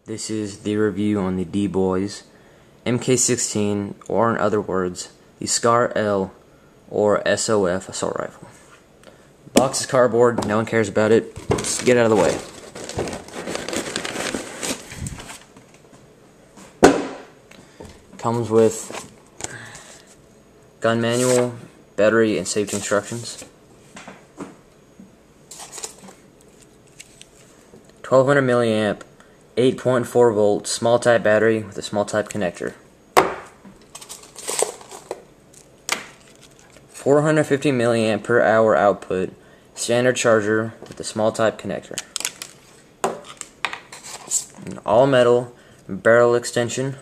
This is the review on the Dboys MK16, or in other words, the SCAR L or SOF assault rifle. Box is cardboard, no one cares about it. Let's get out of the way. Comes with gun manual, battery, and safety instructions. 1200 milliamp 8.4 volt small type battery with a small type connector. 450 milliamp per hour output standard charger with a small type connector. An all metal barrel extension.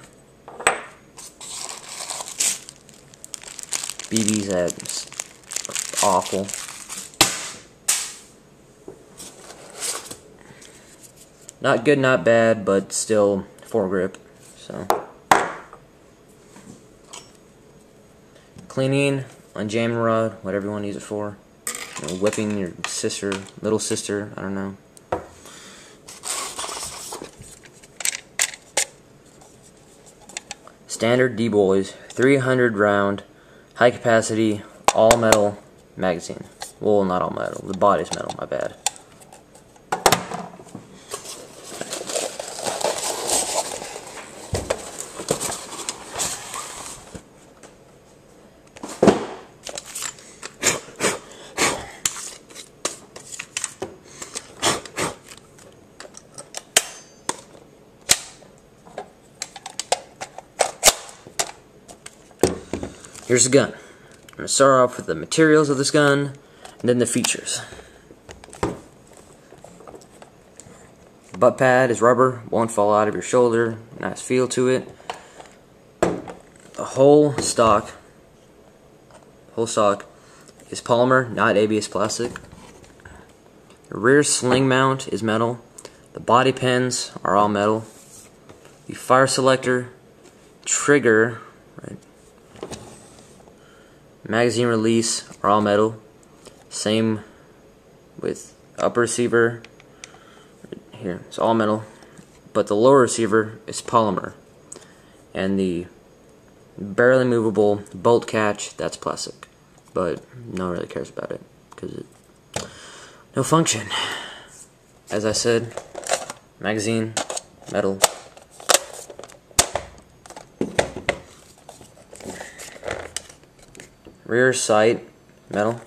BB's that's awful. Not good, not bad, but still foregrip. So, cleaning, unjamming rod, whatever you want to use it for. You know, whipping your sister, little sister, I don't know. Standard Dboys 300 round, high capacity, all metal magazine. Well, not all metal. The body's metal. My bad. Here's the gun. I'm going to start off with the materials of this gun, and then the features. The butt pad is rubber, won't fall out of your shoulder, nice feel to it. The whole stock is polymer, not ABS plastic. The rear sling mount is metal. The body pins are all metal. The fire selector, trigger, right, magazine release are all metal. Same with upper receiver. Here, it's all metal. But the lower receiver is polymer. And the barely movable bolt catch, that's plastic. But no one really cares about it because it no function. As I said, magazine, metal. Rear sight, metal.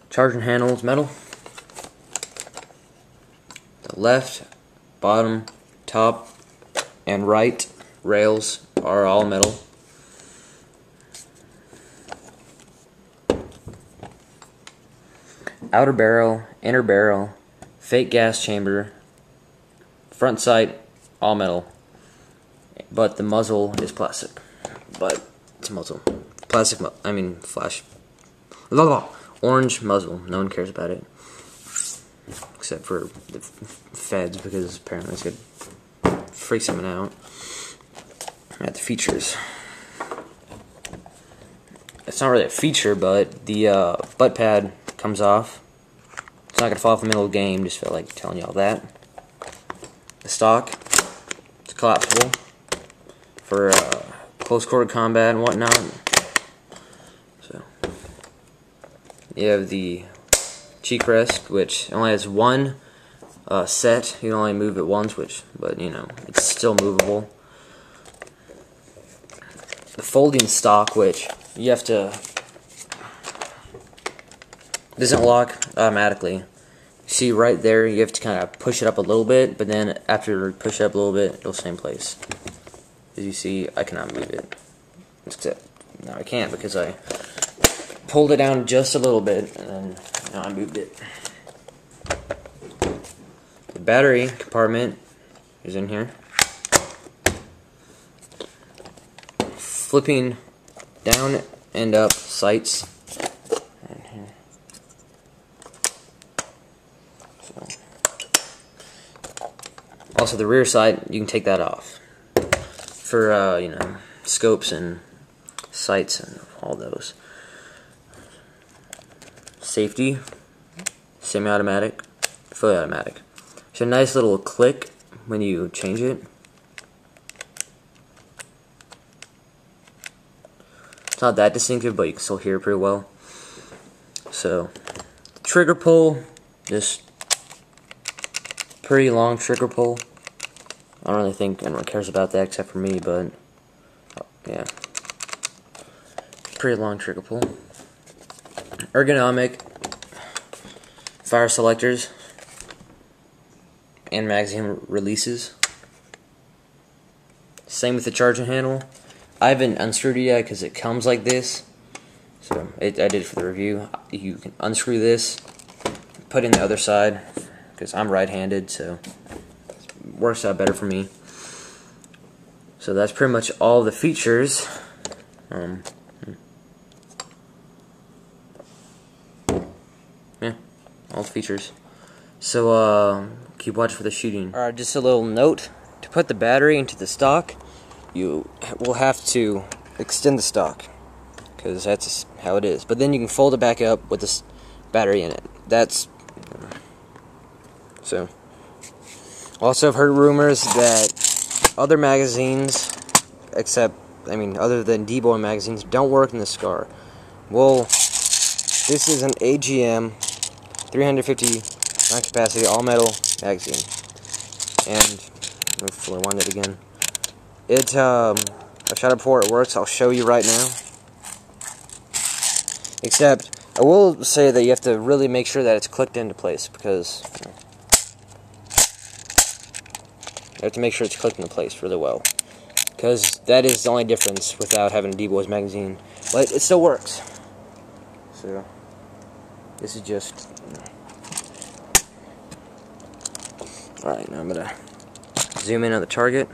Charging handles, metal. The left, bottom, top, and right rails are all metal. Outer barrel, inner barrel, fake gas chamber, front sight, all metal. But the muzzle is plastic. But it's a muzzle. Plastic, flash. Orange muzzle. No one cares about it. Except for the feds, because apparently it's gonna freak someone out. At the features. It's not really a feature, but the butt pad comes off. It's not gonna fall off in the middle of the game, just felt like telling y'all that. The stock, it's collapsible for close quarter combat and whatnot. So you have the cheek rest, which only has one set. You can only move it once, but you know, it's still movable. The folding stock, which you have to, doesn't lock automatically. See right there, you have to kind of push it up a little bit, but then after you push it up a little bit, it'll stay in place. As you see, I cannot move it. Except, no, I can't because I pulled it down just a little bit and then now I moved it. The battery compartment is in here. Flipping down and up sights. In here. So. Also, the rear sight, you can take that off for you know, scopes and sights and all those. Safety, semi-automatic, fully automatic. It's a nice little click when you change it. It's not that distinctive, but you can still hear it pretty well. So, trigger pull, just pretty long trigger pull. I don't really think anyone cares about that except for me, but yeah. Pretty long trigger pull. Ergonomic fire selectors and magazine releases. Same with the charging handle. I haven't unscrewed it yet because it comes like this. So I did it for the review. You can unscrew this, put it in the other side, because I'm right-handed, so it works out better for me. So that's pretty much all the features. Yeah, all the features. So keep watching for the shooting. Alright, just a little note. To put the battery into the stock, you will have to extend the stock, because that's how it is. But then you can fold it back up with this battery in it. That's so. Also, I've heard rumors that other magazines, other than Dboys magazines, don't work in the SCAR. Well, this is an AGM 350 round capacity all metal magazine, and hopefully I wind it again. I've shot it before, it works. I'll show you right now. Except, I will say that you have to really make sure that it's clicked into place, because you have to make sure it's clicked into place really well, because that is the only difference without having a Dboys magazine. But it still works. So, this is just... Alright, now I'm going to zoom in on the target.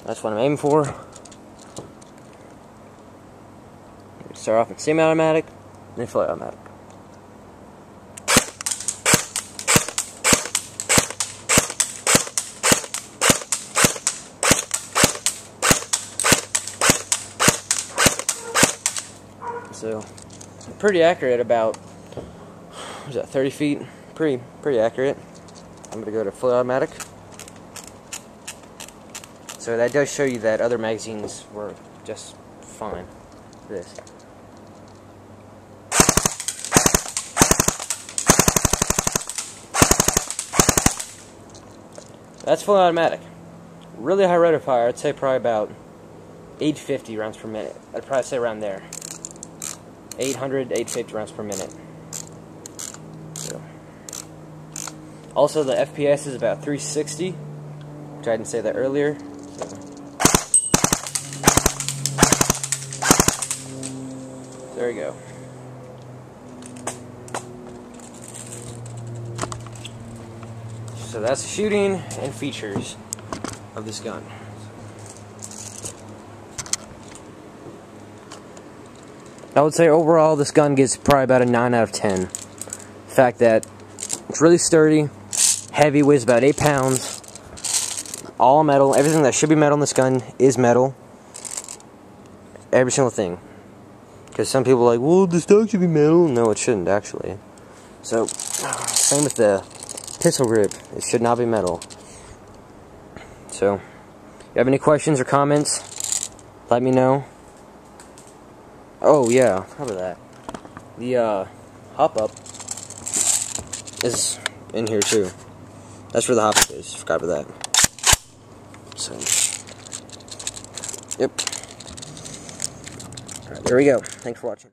That's what I'm aiming for. Start off in semi-automatic, then fully automatic. So, pretty accurate. About, what was that, 30 feet? Pretty accurate. I'm gonna go to fully automatic. So that does show you that other magazines were just fine for this. That's fully automatic. Really high rate of fire. I'd say probably about 850 rounds per minute. I'd probably say around there. 800, 850 rounds per minute. So. Also, the FPS is about 360, which I didn't say that earlier. There we go. So that's shooting and features of this gun. I would say overall this gun gets probably about a 9 out of 10. The fact that it's really sturdy, heavy, weighs about 8 pounds, all metal, everything that should be metal in this gun is metal. Every single thing. Because some people are like, well, the stock should be metal. No, it shouldn't, actually. So, same with the pistol grip. It should not be metal. So, if you have any questions or comments, let me know. Oh, yeah, how about that? The, hop-up is in here, too. That's where the hop-up is. Forgot about that. So, yep. Alright, there we go. Thanks for watching.